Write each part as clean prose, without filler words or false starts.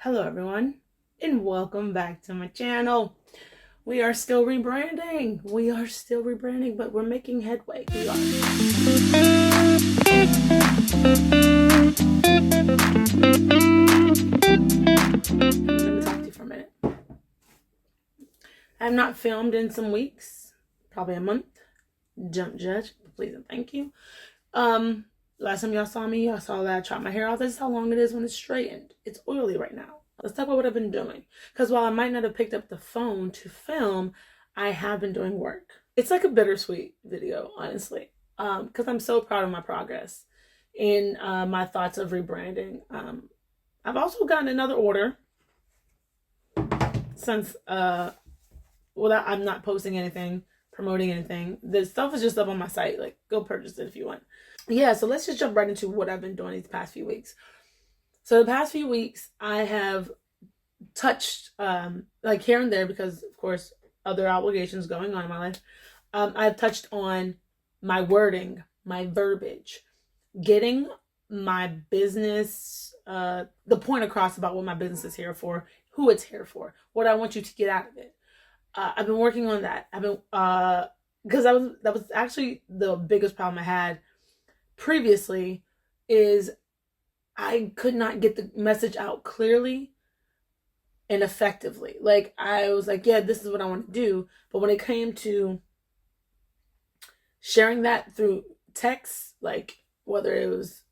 Hello everyone, and welcome back to my channel. We are still rebranding. But we're making headway. We are. Let me talk to you for a minute. I have not filmed in some weeks, probably a month. Jump judge, please and thank you. Last time y'all saw me, y'all saw that I chopped my hair off. This is how long it is when it's straightened. It's oily right now. Let's talk about what I've been doing. Because while I might not have picked up the phone to film, I have been doing work. It's like a bittersweet video, honestly. Because I'm so proud of my progress in my thoughts of rebranding. I've also gotten another order since I'm not posting anything, promoting anything. The stuff is just up on my site. Like, go purchase it if you want. Yeah, so let's just jump right into what I've been doing these past few weeks. So the past few weeks, I have touched, like here and there, because of course, other obligations going on in my life. I've touched on my wording, my verbiage, getting my business, the point across about what my business is here for, who it's here for, what I want you to get out of it. I've been working on that. Because that was actually the biggest problem I had previously, is I could not get the message out clearly and effectively. Like, I was like, yeah, this is what I want to do. But when it came to sharing that through text, like whether it was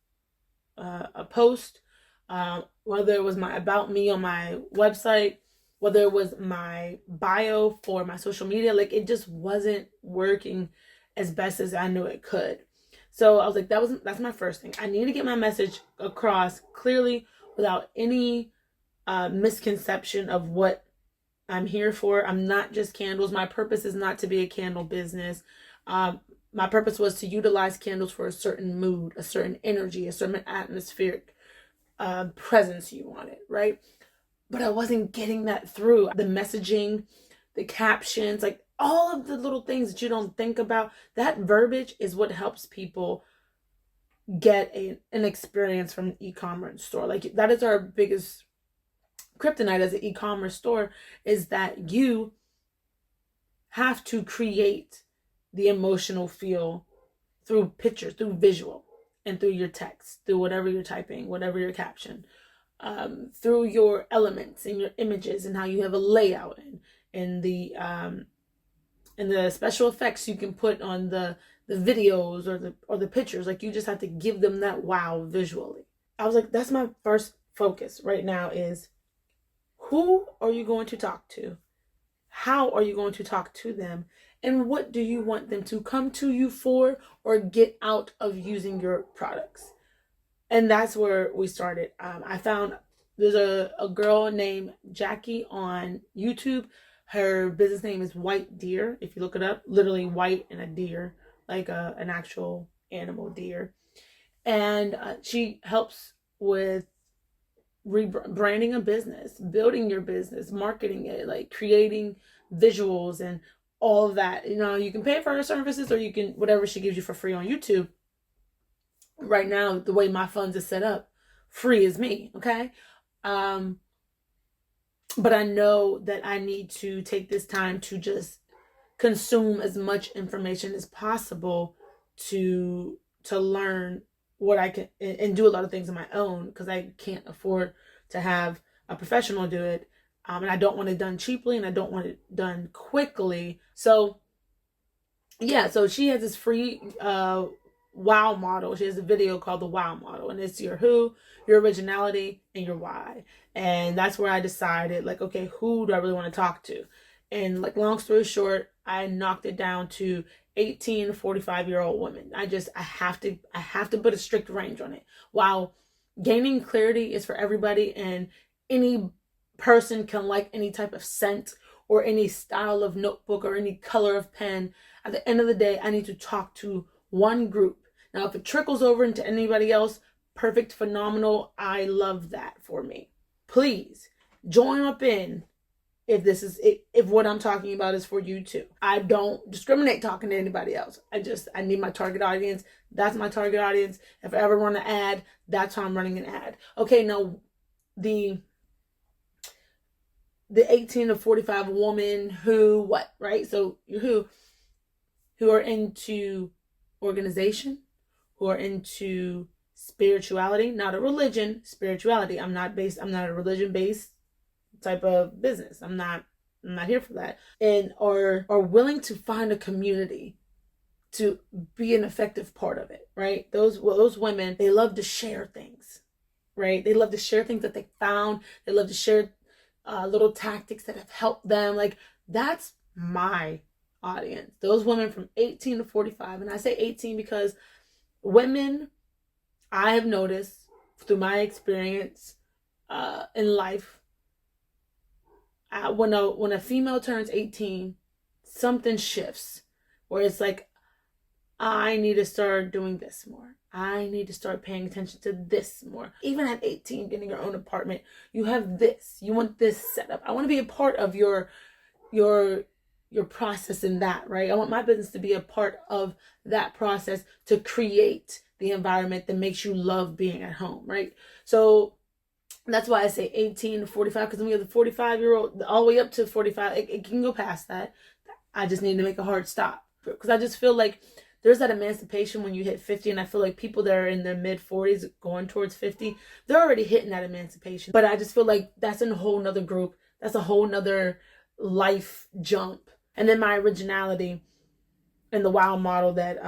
a post, whether it was my about me on my website, whether it was my bio for my social media, like it just wasn't working as best as I knew it could. So I was like, that's my first thing. I need to get my message across clearly without any misconception of what I'm here for. I'm not just candles. My purpose is not to be a candle business. My purpose was to utilize candles for a certain mood, a certain energy, a certain atmospheric presence you wanted, right? But I wasn't getting that through. The messaging, the captions, like all of the little things that you don't think about, that verbiage is what helps people get an experience from an e-commerce store. Like, that is our biggest kryptonite as an e-commerce store, is that you have to create the emotional feel through pictures, through visual, and through your text, through whatever you're typing, whatever your caption, through your elements and your images and how you have a layout and the special effects you can put on the videos or the pictures. Like, you just have to give them that wow visually. I was like, that's my first focus right now, is who are you going to talk to? How are you going to talk to them? And what do you want them to come to you for or get out of using your products? And that's where we started. I found there's a girl named Jackie on YouTube. Her business name is White Deer. If you look it up, literally white and a deer, like an actual animal deer. And she helps with rebranding a business, building your business, marketing it, like creating visuals and all of that. You know, you can pay for her services, or you can, whatever she gives you for free on YouTube. Right now, the way my funds is set up, free is me, okay? But I know that I need to take this time to just consume as much information as possible to learn what I can, and do a lot of things on my own, because I can't afford to have a professional do it. And I don't want it done cheaply, and I don't want it done quickly. So yeah, so she has this free wow model. She has a video called the wow model, and it's your who, your originality, and your why. And that's where I decided, like, okay, who do I really want to talk to? And like, long story short, I knocked it down to 18 to 45-year-old women. I have to put a strict range on it. While gaining clarity is for everybody, and any person can like any type of scent or any style of notebook or any color of pen, at the end of the day, I need to talk to one group. Now, if it trickles over into anybody else, perfect, phenomenal. I love that for me. Please join up in if what I'm talking about is for you too. I don't discriminate talking to anybody else. I need my target audience. That's my target audience. If I ever run an ad, that's how I'm running an ad. Okay, now the the 18 to 45 woman who what, right? So who are into organization, who are into spirituality, not a religion, spirituality. I'm not a religion based type of business. I'm not here for that. And are willing to find a community to be an effective part of it, right? Those women, they love to share things, right? They love to share things that they found. They love to share little tactics that have helped them. Like, that's my audience. Those women from 18 to 45. And I say 18 because women, I have noticed through my experience in life, when a female turns 18, something shifts where it's like, I need to start doing this more. I need to start paying attention to this more. Even at 18, getting your own apartment, you have this. You want this set up. I want to be a part of your process in that, right? I want my business to be a part of that process to create the environment that makes you love being at home, right? So that's why I say 18 to 45, because when you have the 45-year-old all the way up to 45, it can go past that. I just need to make a hard stop, because I just feel like there's that emancipation when you hit 50, and I feel like people that are in their mid 40s going towards 50, they're already hitting that emancipation. But I just feel like that's in a whole nother group. That's a whole nother life jump. And then my originality and the wow model that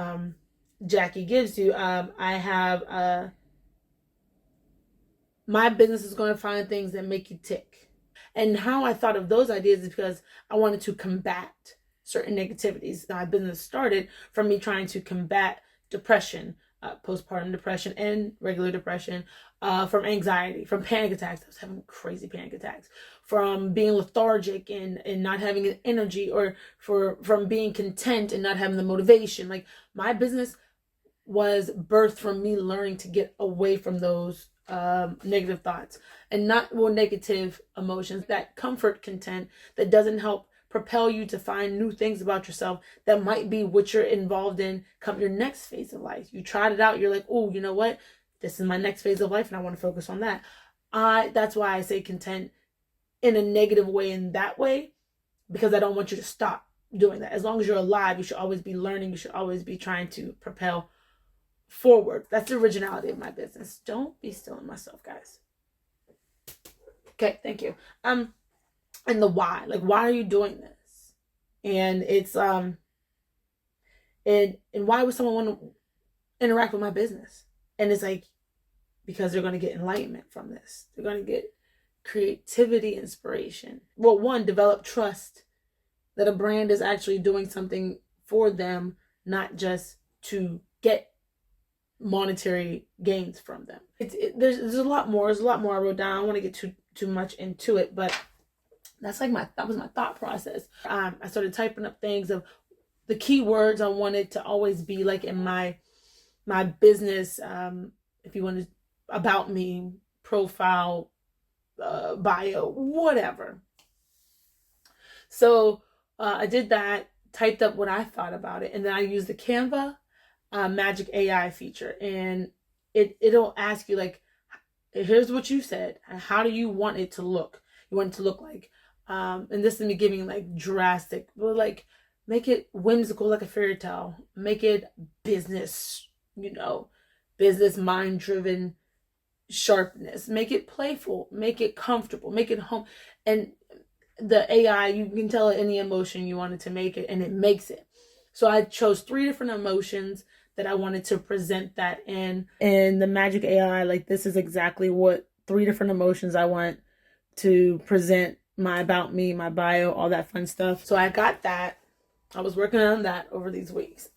Jackie gives you, I have my business is going to find things that make you tick. And how I thought of those ideas is because I wanted to combat certain negativities. My business started from me trying to combat depression, postpartum depression and regular depression, from anxiety, from panic attacks. I was having crazy panic attacks, from being lethargic and not having an energy, or from being content and not having the motivation. Like, my business was birthed from me learning to get away from those negative thoughts and not more negative emotions, that comfort content that doesn't help propel you to find new things about yourself that might be what you're involved in come your next phase of life. You tried it out, you're like, oh, you know what, this is my next phase of life and I want to focus on that. That's why I say content in a negative way, in that way, because I don't want you to stop doing that. As long as you're alive, you should always be learning. You should always be trying to propel forward. That's the originality of my business. Don't be stealing myself, guys. Okay, thank you. And the why. Like, why are you doing this? And it's and why would someone want to interact with my business? And it's like, because they're going to get enlightenment from this. They're going to get creativity, inspiration. Well, one, develop trust that a brand is actually doing something for them, not just to get monetary gains from them. There's a lot more. There's a lot more I wrote down. I don't want to get too much into it, but that was my thought process. I started typing up things of the keywords I wanted to always be like in my business. If you want to, about me, profile, bio, whatever. So I did that, typed up what I thought about it, and then I used the Canva magic AI feature, and it'll ask you, like, here's what you said, how do you want it to look? You want it to look like, and this is me giving like drastic, but like, make it whimsical like a fairy tale, make it business, business mind driven sharpness, make it playful, make it comfortable, make it home. And the AI, you can tell it any emotion you wanted to make it, and it makes it. So I chose 3 different emotions that I wanted to present that in. And the magic AI, like, this is exactly what 3 different emotions I want to present my about me, my bio, all that fun stuff. So I got that. I was working on that over these weeks.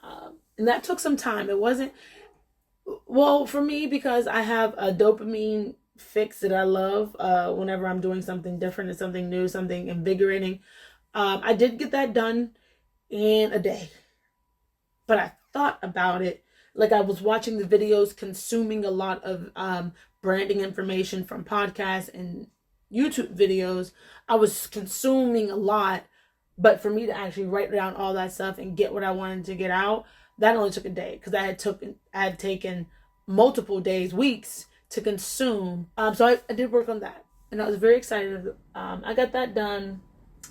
And that took some time. It wasn't, well, for me, because I have a dopamine fix that I love whenever I'm doing something different and something new, something invigorating. I did get that done in a day. But I thought about it, like, I was watching the videos, consuming a lot of branding information from podcasts and YouTube videos. I was consuming a lot, but for me to actually write down all that stuff and get what I wanted to get out, that only took a day, because I had taken multiple days, weeks to consume. So I did work on that. and I was very excited. I got that done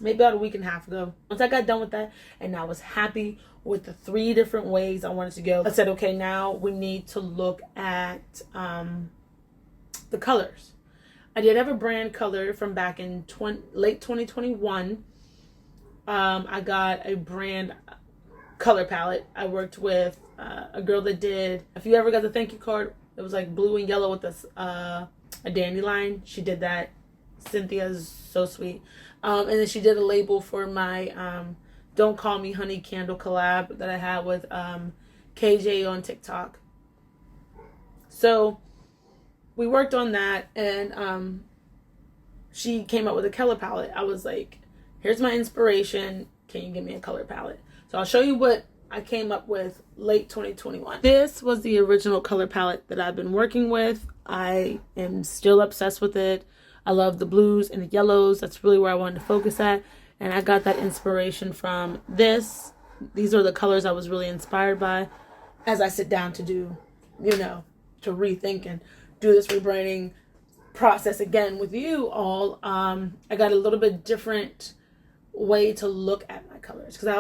maybe about a week and a half ago. Once I got done with that, and I was happy with the 3 different ways I wanted to go, I said, okay, now we need to look at the colors. I did have a brand color from back in late 2021. I got a brand color palette. I worked with a girl that did, if you ever got the thank you card, it was like blue and yellow with this a dandelion. She did that. Cynthia is so sweet. And then she did a label for my Don't Call Me Honey candle collab that I had with KJ on TikTok. So we worked on that, and she came up with a color palette. I was like, here's my inspiration. Can you give me a color palette? So I'll show you what I came up with late 2021. This was the original color palette that I've been working with. I am still obsessed with it. I love the blues and the yellows. That's really where I wanted to focus at. And I got that inspiration from this. These are the colors I was really inspired by as I sit down to do, to rethink and do this rebranding process again with you all. I got a little bit different way to look at my colors, because I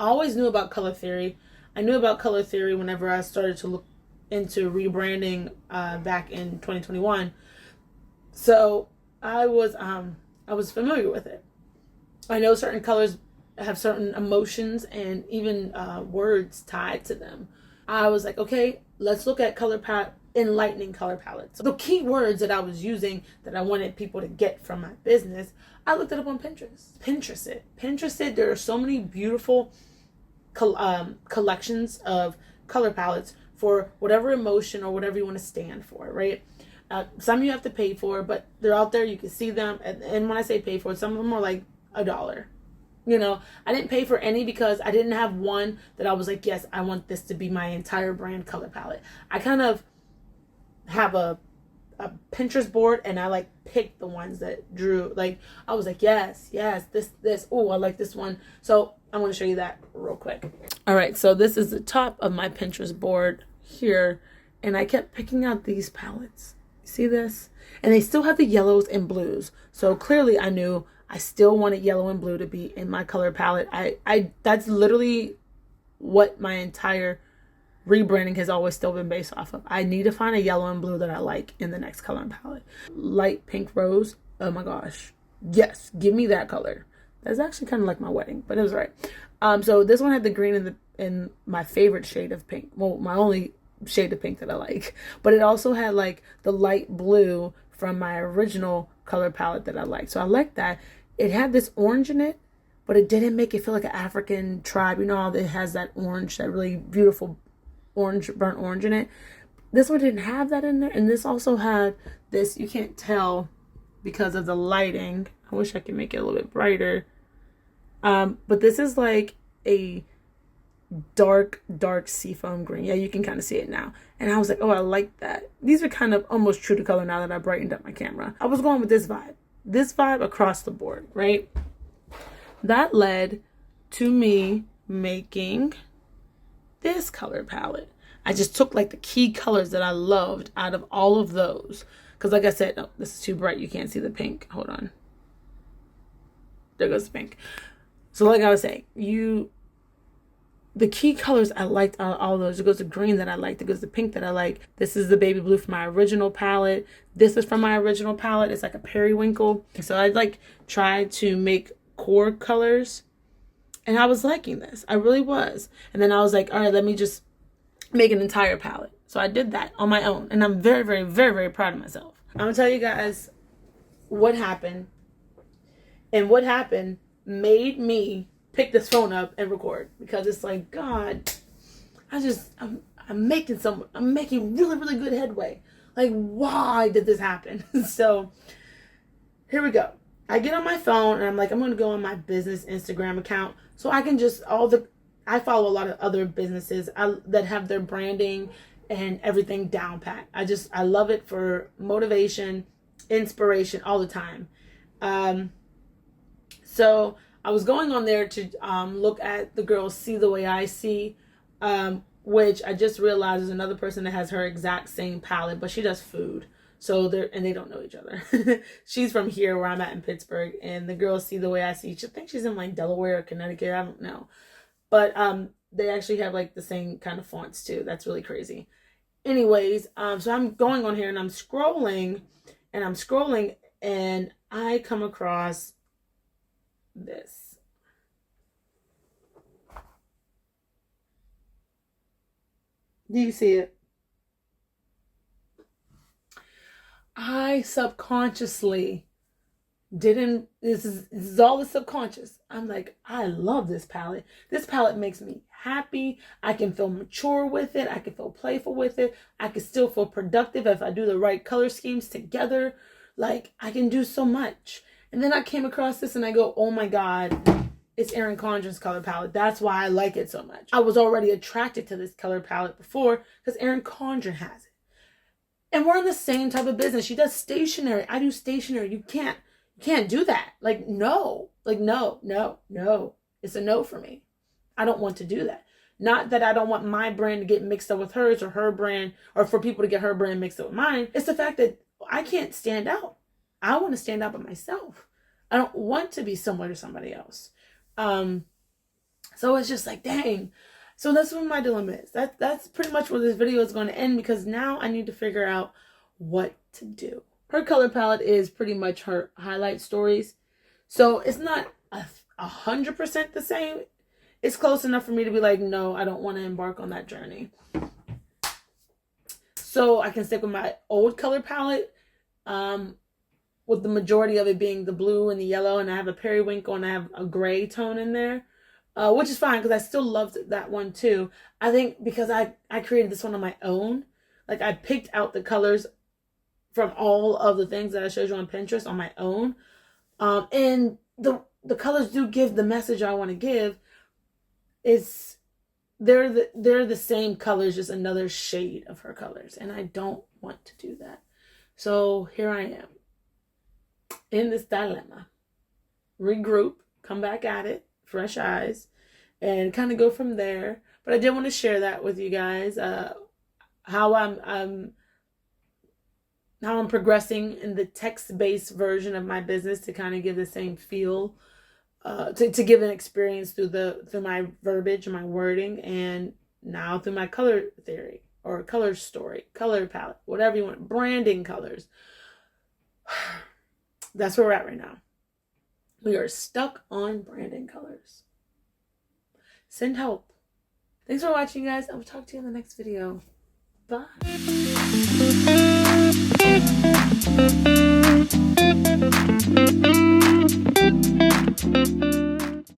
always knew about color theory. I knew about color theory whenever I started to look into rebranding back in 2021. So I was familiar with it. I know certain colors have certain emotions and even words tied to them. I was like, okay, let's look at enlightening color palettes. The key words that I was using that I wanted people to get from my business, I looked it up on Pinterest. Pinterest it. There are so many beautiful collections of color palettes for whatever emotion or whatever you want to stand for, right? Some you have to pay for, but they're out there. You can see them. And when I say pay for, some of them are like $1. I didn't pay for any because I didn't have one that I was like, yes, I want this to be my entire brand color palette. I kind of have a Pinterest board, and I like picked the ones that drew, like, I was like, yes, this. Oh, I like this one. So I'm going to show you that real quick. All right. So this is the top of my Pinterest board here. And I kept picking out these palettes. See this? And they still have the yellows and blues. So clearly I knew I still wanted yellow and blue to be in my color palette. I that's literally what my entire rebranding has always still been based off of. I need to find a yellow and blue that I like in the next color palette. Light pink rose. Oh my gosh. Yes, give me that color. That's actually kind of like my wedding, but it was right. So this one had the green in my favorite shade of pink. Well, my only shade of pink that I like, but it also had like the light blue from my original color palette that I like. So I like that. It had this orange in it, but it didn't make it feel like an African tribe. It has that orange, that really beautiful orange, burnt orange in it. This one didn't have that in there. And this also had this, you can't tell because of the lighting. I wish I could make it a little bit brighter. But this is like a dark seafoam green. Yeah, you can kind of see it now. And I was like, oh, I like that. These are kind of almost true to color now that I brightened up my camera. I was going with this vibe across the board, right? That led to me making this color palette. I just took like the key colors that I loved out of all of those. Because like I said, no, this is too bright. You can't see the pink. Hold on. There goes the pink. So like I was saying, the key colors I liked out of all those. It goes the green that I liked. It goes the pink that I like. This is the baby blue from my original palette. This is from my original palette. It's like a periwinkle. So I like tried to make core colors. And I was liking this. I really was. And then I was like, all right, let me just make an entire palette. So I did that on my own. And I'm very, very, very, very proud of myself. I'm going to tell you guys what happened. And what happened made me pick this phone up and record, because it's like, God, I'm making really, really good headway. Like, why did this happen? So here we go. I get on my phone and I'm like, I'm going to go on my business Instagram account so I can just, I follow a lot of other businesses that have their branding and everything down pat. I love it for motivation, inspiration all the time. So I was going on there to look at the girl See the Way I See, which I just realized is another person that has her exact same palette, but she does food. So they don't know each other. She's from here where I'm at in Pittsburgh, and the girls see the way I see. I think she's in like Delaware or Connecticut. I don't know. But they actually have like the same kind of fonts too. That's really crazy. Anyways, so I'm going on here and I'm scrolling and I come across this. Do you see it? I subconsciously didn't, this is all the subconscious. I'm like, I love this palette. This palette makes me happy. I can feel mature with it. I can feel playful with it. I can still feel productive if I do the right color schemes together. Like, I can do so much. And then I came across this and I go, oh my God, it's Erin Condren's color palette. That's why I like it so much. I was already attracted to this color palette before because Erin Condren has it. And we're in the same type of business. She does stationery. I do stationery. You can't do that. Like, no. Like, no. It's a no for me. I don't want to do that. Not that I don't want my brand to get mixed up with hers or her brand, or for people to get her brand mixed up with mine. It's the fact that I can't stand out. I want to stand out by myself. I don't want to be similar to somebody else. So it's just like, dang. So that's what my dilemma is. That's pretty much where this video is going to end, because now I need to figure out what to do. Her color palette is pretty much her highlight stories. So it's not 100% the same. It's close enough for me to be like, no, I don't want to embark on that journey. So I can stick with my old color palette, with the majority of it being the blue and the yellow, and I have a periwinkle and I have a gray tone in there. Which is fine because I still loved that one too. I think because I created this one on my own. Like, I picked out the colors from all of the things that I showed you on Pinterest on my own. And the colors do give the message I want to give. They're the same colors, just another shade of her colors. And I don't want to do that. So here I am in this dilemma. Regroup, come back at it. Fresh eyes, and kind of go from there. But I did want to share that with you guys, how I'm progressing in the text-based version of my business to kind of give the same feel, to give an experience through my verbiage, my wording, and now through my color theory or color story, color palette, whatever you want, branding colors. That's where we're at right now. We are stuck on branding colors. Send help. Thanks for watching, guys. I will talk to you in the next video. Bye.